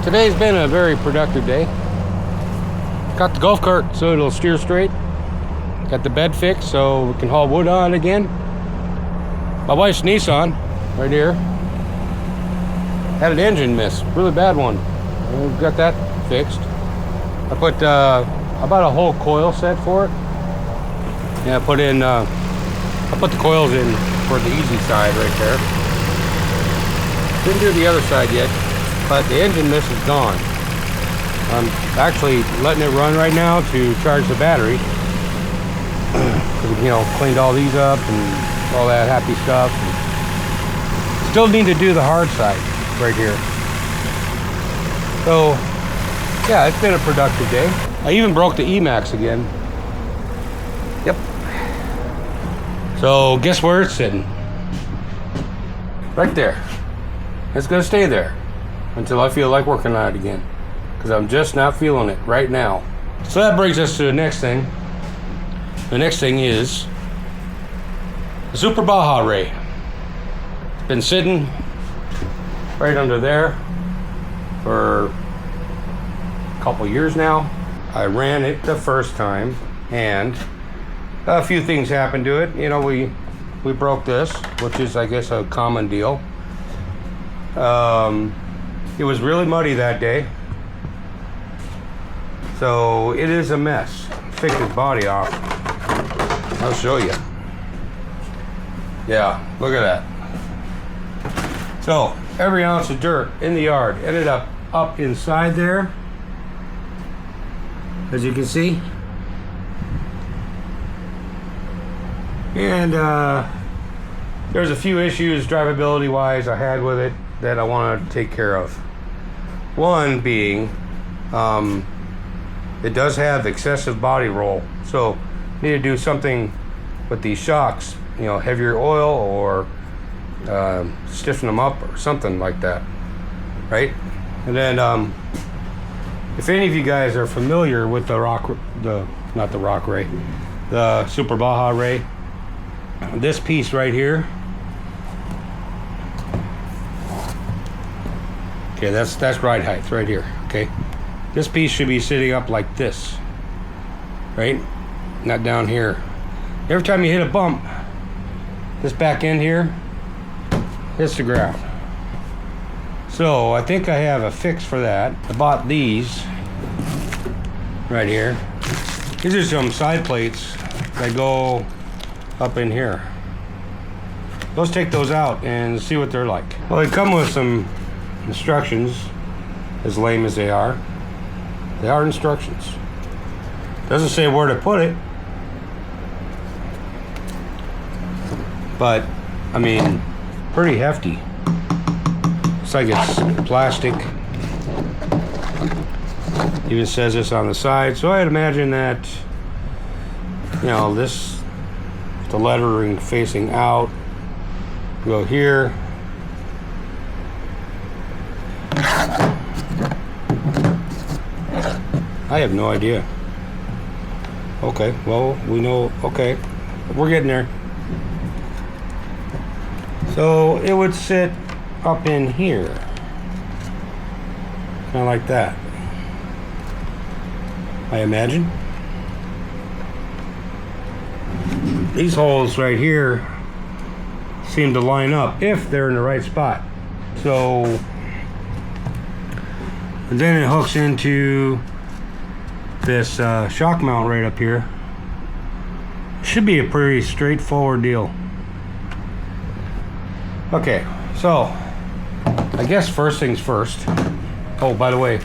Today's been a very productive day. Got the golf cart so it'll steer straight. Got the bed fixed so we can haul wood on again. My wife's Nissan, right here, had an engine miss, really bad one. We got that fixed. I put about a whole coil set for it. Yeah, I put the coils in for the easy side right there. Didn't do the other side yet, but the engine miss is gone. I'm actually letting it run right now to charge the battery. You know, cleaned all these up and all that happy stuff. Still need to do the hard side right here. So, yeah, it's been a productive day. I even broke the Emax again. Yep. So, guess where it's sitting? Right there. It's gonna stay there until I feel like working on it again, because I'm just not feeling it right now. So that brings us to the next thing. The next thing is the Super Baja Rey. It's been sitting right under there for a couple years now. I ran it the first time and a few things happened to it. You know, we broke this, which is, I guess, a common deal. It was really muddy that day, so it is a mess. Picked his body off. I'll show you. Yeah, look at that. So every ounce of dirt in the yard ended up inside there, as you can see. And there's a few issues drivability wise I had with it that I want to take care of. One being, it does have excessive body roll, so need to do something with these shocks, you know, heavier oil or stiffen them up or something like that, right? And then if any of you guys are familiar with the Super Baja Rey, this piece right here, okay, that's ride height right here. Okay, this piece should be sitting up like this, right? Not down here. Every time you hit a bump, this back end here hits the ground. So I think I have a fix for that. I bought these right here. These are some side plates that go up in here. Let's take those out and see what they're like. Well, they come with some instructions, as lame as they are. They are instructions. Doesn't say where to put it, but I mean, pretty hefty. Looks like it's plastic. Even says this on the side, so I'd imagine that, you know, this, the lettering facing out, go here. I have no idea. Okay, well, we know, okay, we're getting there. So it would sit up in here, kind of like that, I imagine. These holes right here seem to line up if they're in the right spot. So, and then it hooks into this shock mount right up here. Should be a pretty straightforward deal. Okay, so I guess first things first. Oh, by the way,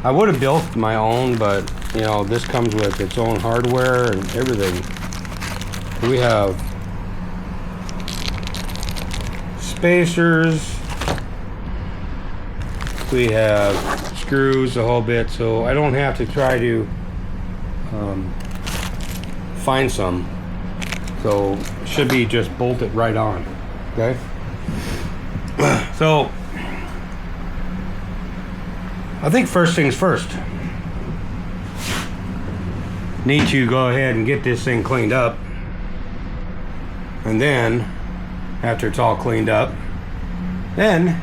I would have built my own, but you know, this comes with its own hardware and everything. We have spacers, we have screws, a whole bit, so I don't have to try to find some. So it should be just bolted right on. Okay. So I think first things first, need to go ahead and get this thing cleaned up, and then after it's all cleaned up, then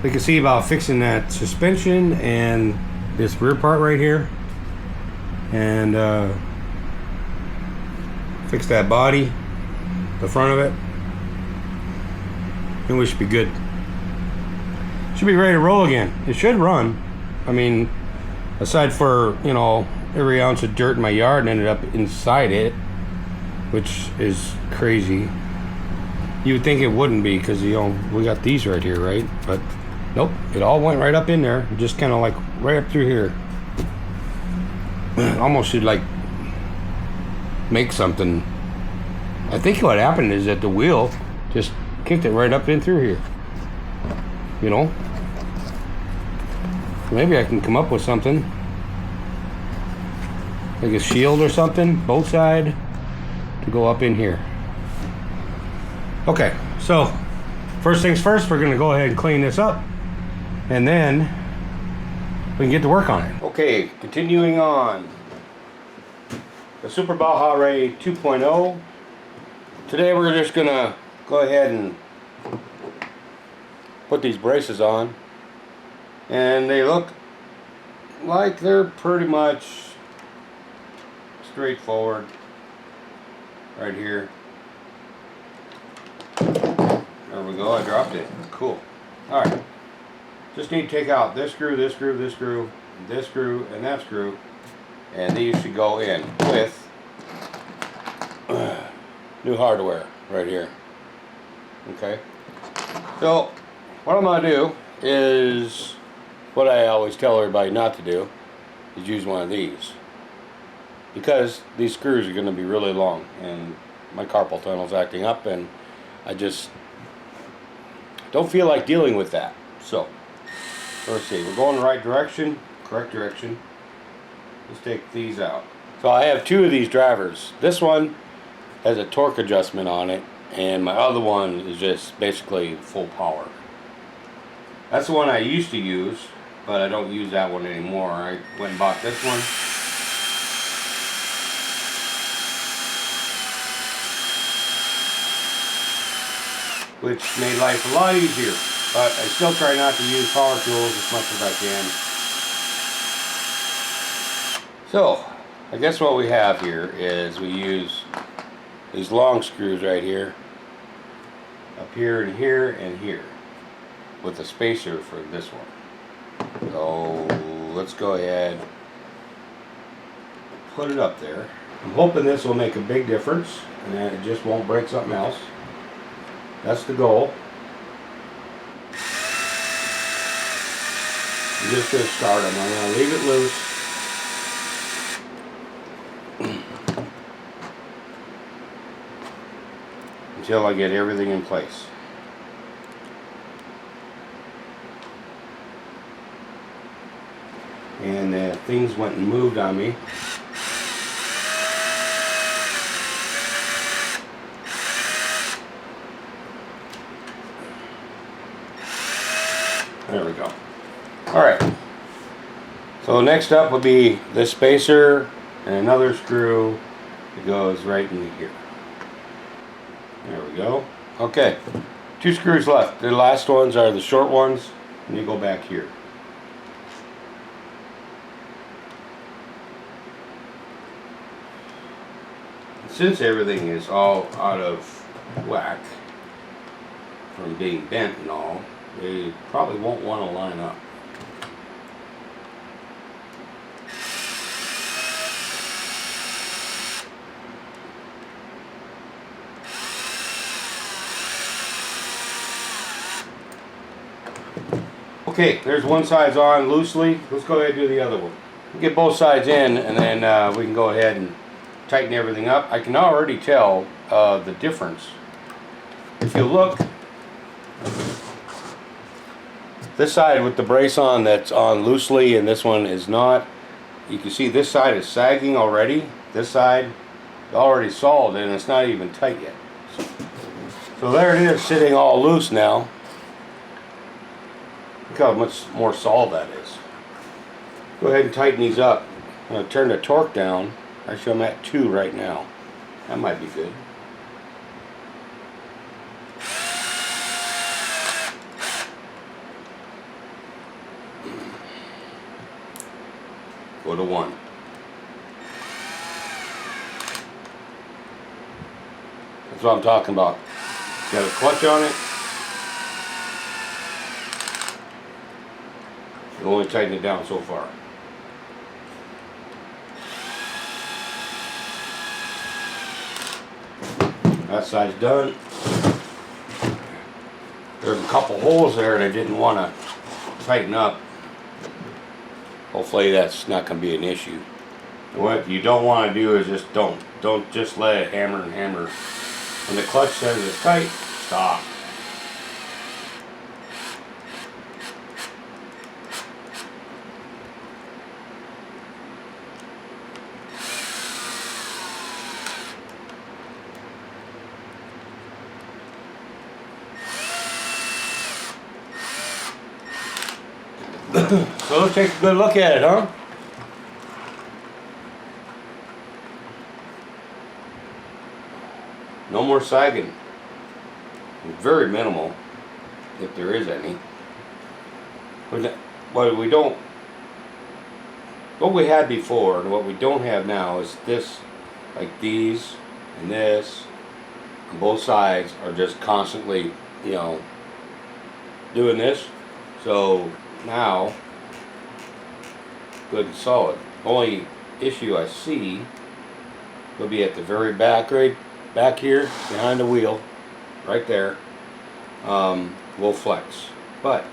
we can see about fixing that suspension and this rear part right here, and fix that body, the front of it, and we should be good. Should be ready to roll again. It should run. I mean, aside for, you know, every ounce of dirt in my yard ended up inside it, which is crazy. You would think it wouldn't be, because, you know, we got these right here, right? But nope, it all went right up in there, just kind of like right up through here. Almost should like make something. I think what happened is that the wheel just kicked it right up in through here, you know. Maybe I can come up with something like a shield or something, both side, to go up in here. Okay, so first things first, we're gonna go ahead and clean this up, and then we can get to work on it. Okay, continuing on. The Super Baja Rey 2.0. Today we're just gonna go ahead and put these braces on, and they look like they're pretty much straightforward right here. There we go, I dropped it. Cool. Alright. Just need to take out this screw, this screw, this screw, this screw, and that screw. And these should go in with new hardware right here. Okay. So, what I'm going to do is what I always tell everybody not to do, is use one of these. Because these screws are going to be really long, and my carpal tunnel's acting up, and I just don't feel like dealing with that. So, let's see, we're going the right direction, correct direction. Let's take these out. So I have two of these drivers. This one has a torque adjustment on it, and my other one is just basically full power. That's the one I used to use, but I don't use that one anymore. I went and bought this one. Which made life a lot easier, but I still try not to use power tools as much as I can. So, I guess what we have here is we use these long screws right here, up here and here and here, with a spacer for this one. So, let's go ahead and put it up there. I'm hoping this will make a big difference, and that it just won't break something else. That's the goal. I'm just going to start them. I'm going to leave it loose. Until I get everything in place. And things went and moved on me. There we go. Alright. So next up will be this spacer and another screw that goes right in here. There we go. Okay. 2 screws left. The last ones are the short ones, and you go back here. Since everything is all out of whack from being bent and all, they probably won't want to line up. Okay, there's one side's on loosely. Let's go ahead and do the other one. We'll get both sides in, and then we can go ahead and tighten everything up. I can already tell the difference. If you look, this side with the brace on that's on loosely and this one is not, you can see this side is sagging already. This side is already solid and it's not even tight yet. So there it is, sitting all loose now. Look how much more solid that is. Go ahead and tighten these up. I'm going to turn the torque down. Actually, I'm at 2 right now. That might be good. go to 1. That's what I'm talking about. Got a clutch on it. You only tighten it down so far. That side's done. There's a couple holes there that I didn't want to tighten up. Hopefully that's not going to be an issue. And what you don't want to do is just don't just let it hammer and hammer. When the clutch says it's tight, stop. So let's take a good look at it, huh? No more sagging. Very minimal, if there is any. What we had before and what we don't have now is this, like these and this, on both sides are just constantly, you know, doing this. So now, good and solid. Only issue I see will be at the very back, right back here behind the wheel, right there. Will flex, but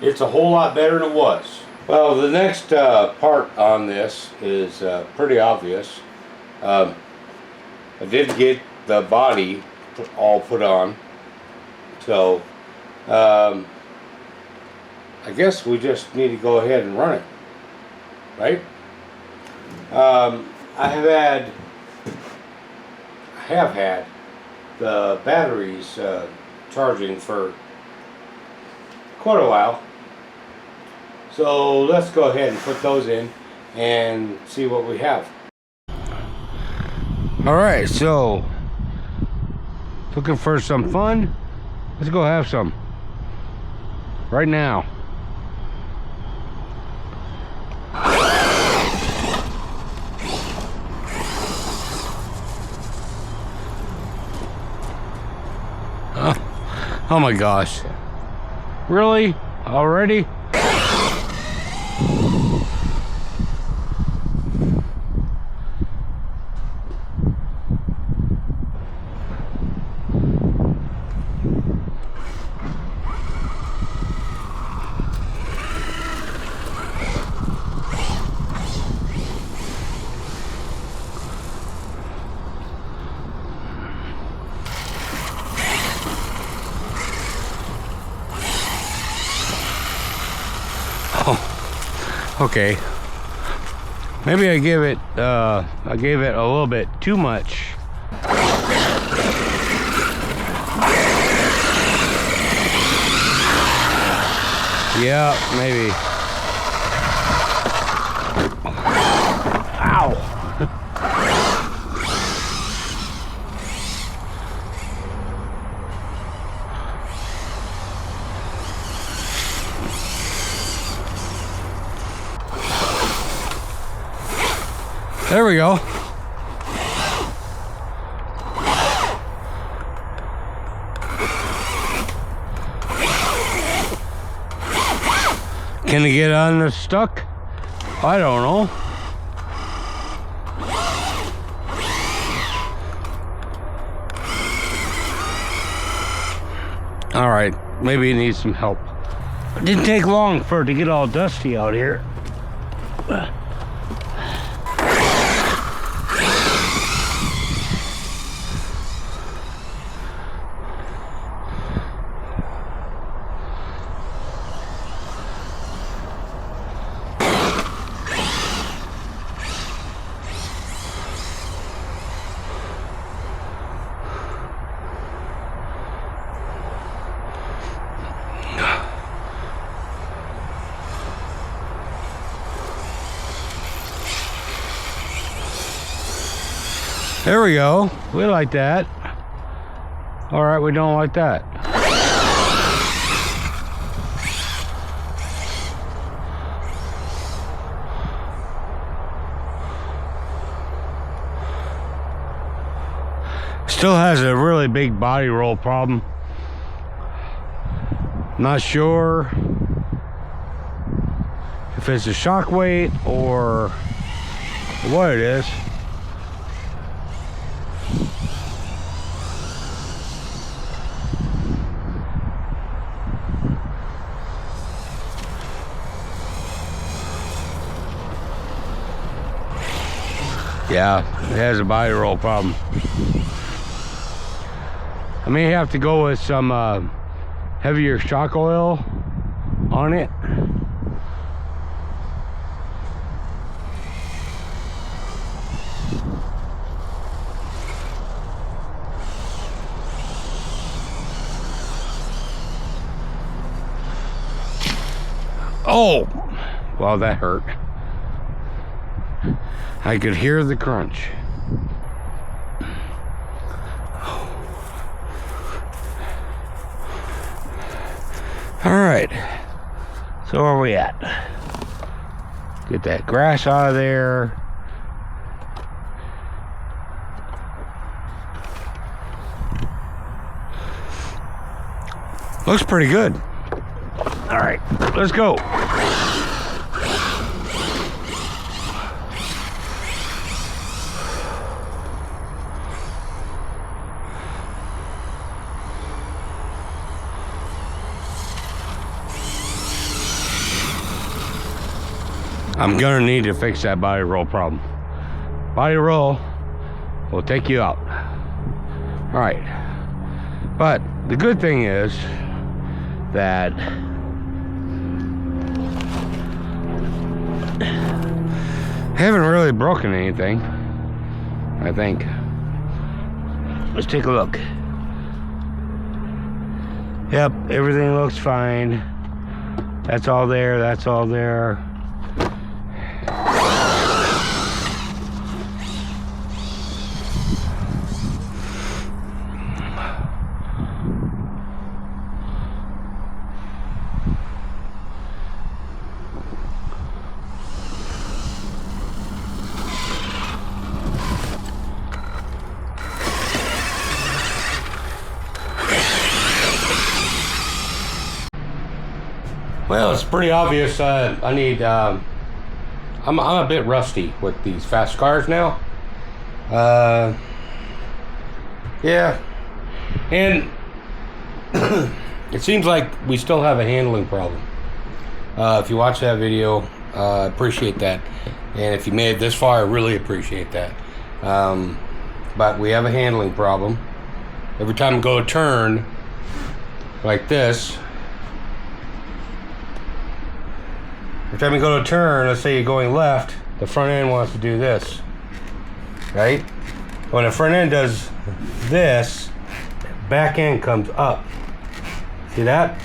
it's a whole lot better than it was. Well, the next part on this is pretty obvious. I did get the body all put on, so I guess we just need to go ahead and run it, right? I have had the batteries charging for quite a while, so let's go ahead and put those in and see what we have. Alright, so looking for some fun? Let's go have some right now. Oh my gosh. Really? Already? Okay, maybe I gave it a little bit too much. Yeah, maybe. Ow. There we go. Can it get on the stuck? I don't know. All right, maybe it needs some help. It didn't take long for it to get all dusty out here. There we go. We like that. All right, we don't like that. Still has a really big body roll problem. Not sure if it's a shock weight or what it is. Yeah, it has a body roll problem. I may have to go with some heavier shock oil on it. Oh, well, that hurt. I could hear the crunch. All right, so where are we at? Get that grass out of there. Looks pretty good. All right, let's go. I'm gonna need to fix that body roll problem. Body roll will take you out. All right, but the good thing is that I haven't really broken anything, I think. Let's take a look. Yep, everything looks fine. That's all there, that's all there. Well, it's pretty obvious. I need. I'm a bit rusty with these fast cars now. Yeah, and it seems like we still have a handling problem. If you watch that video, I appreciate that, and if you made it this far, I really appreciate that. But we have a handling problem. Every time I go to turn like this. Every time you go to turn, let's say you're going left, the front end wants to do this, right? When the front end does this, back end comes up. See that?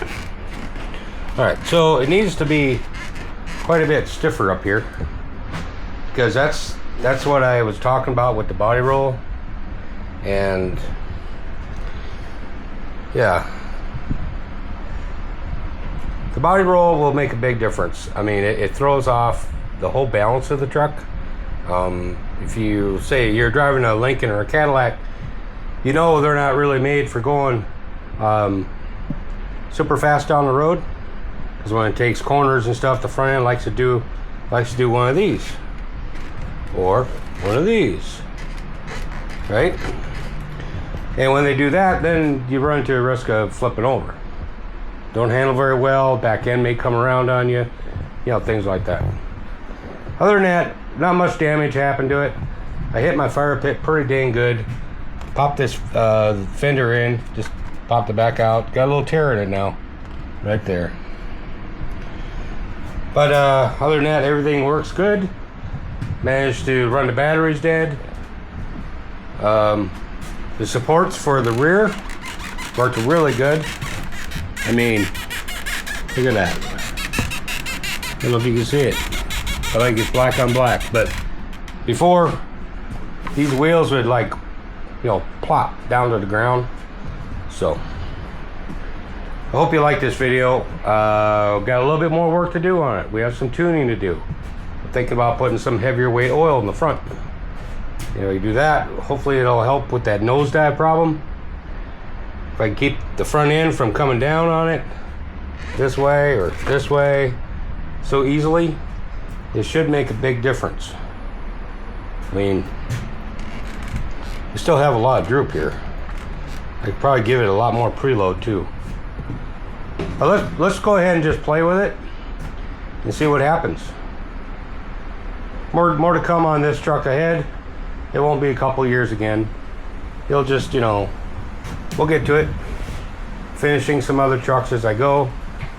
All right, so it needs to be quite a bit stiffer up here, because that's what I was talking about with the body roll, and yeah. The body roll will make a big difference. I mean, it throws off the whole balance of the truck. If you say you're driving a Lincoln or a Cadillac, you know they're not really made for going super fast down the road. Because when it takes corners and stuff, the front end likes to do one of these or one of these, right? And when they do that, then you run into a risk of flipping over. Don't handle very well, back end may come around on you, things like that. Other than that, not much damage happened to it. I hit my fire pit pretty dang good. Popped this fender in, just popped it back out. Got a little tear in it now, right there. But other than that, everything works good. Managed to run the batteries dead. The supports for the rear worked really good. I mean, look at that. I don't know if you can see it. I think it's black on black, but before, these wheels would plop down to the ground. So, I hope you like this video. Got a little bit more work to do on it. We have some tuning to do. I'm thinking about putting some heavier weight oil in the front. You know, you do that. Hopefully it'll help with that nosedive problem. If I can keep the front end from coming down on it this way or this way so easily, it should make a big difference. I mean, we still have a lot of droop here. I could probably give it a lot more preload too. But let's go ahead and just play with it and see what happens. More to come on this truck ahead. It won't be a couple years again. It'll just, you know, we'll get to it. Finishing some other trucks as I go.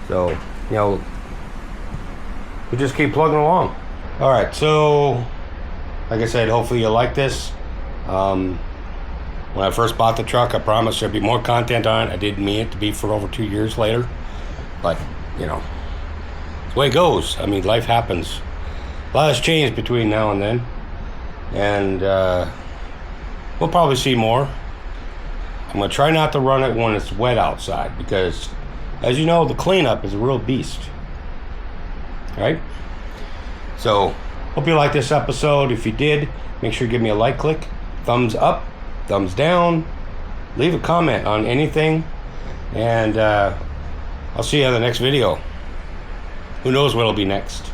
So, you know, we just keep plugging along. All right, so like I said, hopefully you'll like this. When I first bought the truck, I promised there'd be more content on it. I didn't mean it to be for over 2 years later. But, you know, it's the way it goes. I mean, life happens. A lot has changed between now and then. And we'll probably see more. I'm going to try not to run it when it's wet outside because, as you know, the cleanup is a real beast. Right? So, hope you liked this episode. If you did, make sure you give me a like click, thumbs up, thumbs down, leave a comment on anything, and I'll see you in the next video. Who knows what'll be next.